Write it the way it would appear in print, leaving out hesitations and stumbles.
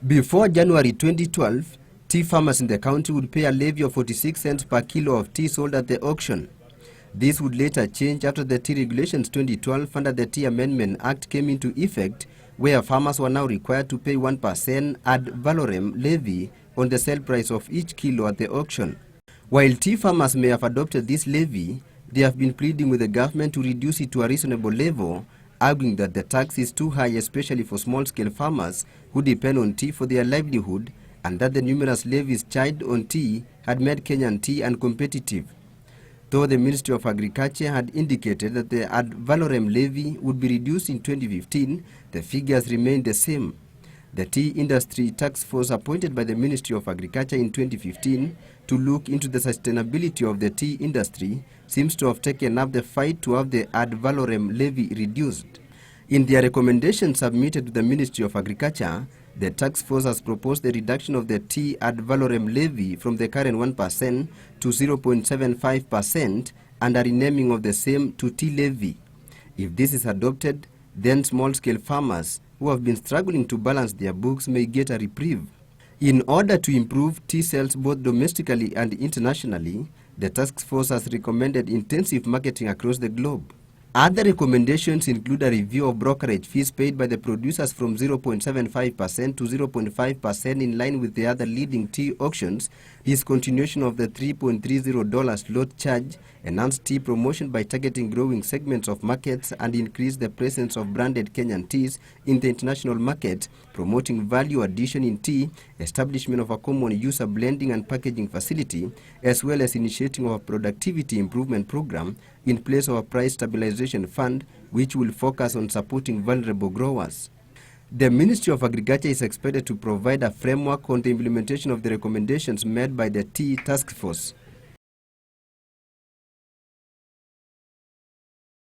Before January 2012, tea farmers in the county would pay a levy of 46 cents per kilo of tea sold at the auction. This would later change after the Tea Regulations 2012 under the Tea Amendment Act came into effect, where farmers were now required to pay 1% ad valorem levy on the sale price of each kilo at the auction. While tea farmers may have adopted this levy, they have been pleading with the government to reduce it to a reasonable level, arguing that the tax is too high, especially for small-scale farmers who depend on tea for their livelihood, and that the numerous levies charged on tea had made Kenyan tea uncompetitive. Though the Ministry of Agriculture had indicated that the ad valorem levy would be reduced in 2015, the figures remained the same. The Tea Industry Taskforce appointed by the Ministry of Agriculture in 2015 to look into the sustainability of the tea industry seems to have taken up the fight to have the ad valorem levy reduced. In their recommendation submitted to the Ministry of Agriculture, the task force has proposed the reduction of the tea ad valorem levy from the current 1% to 0.75% and a renaming of the same to tea levy. If this is adopted, then small-scale farmers who have been struggling to balance their books may get a reprieve. In order to improve tea sales both domestically and internationally, the task force has recommended intensive marketing across the globe. Other recommendations include a review of brokerage fees paid by the producers from 0.75% to 0.5% in line with the other leading tea auctions, discontinuation of the $3.30 lot charge, enhanced tea promotion by targeting growing segments of markets, and increase the presence of branded Kenyan teas in the international market, promoting value addition in tea, establishment of a common user blending and packaging facility, as well as initiating of a productivity improvement program in place of a price stabilization fund, which will focus on supporting vulnerable growers. The Ministry of Agriculture is expected to provide a framework on the implementation of the recommendations made by the Tea Task Force.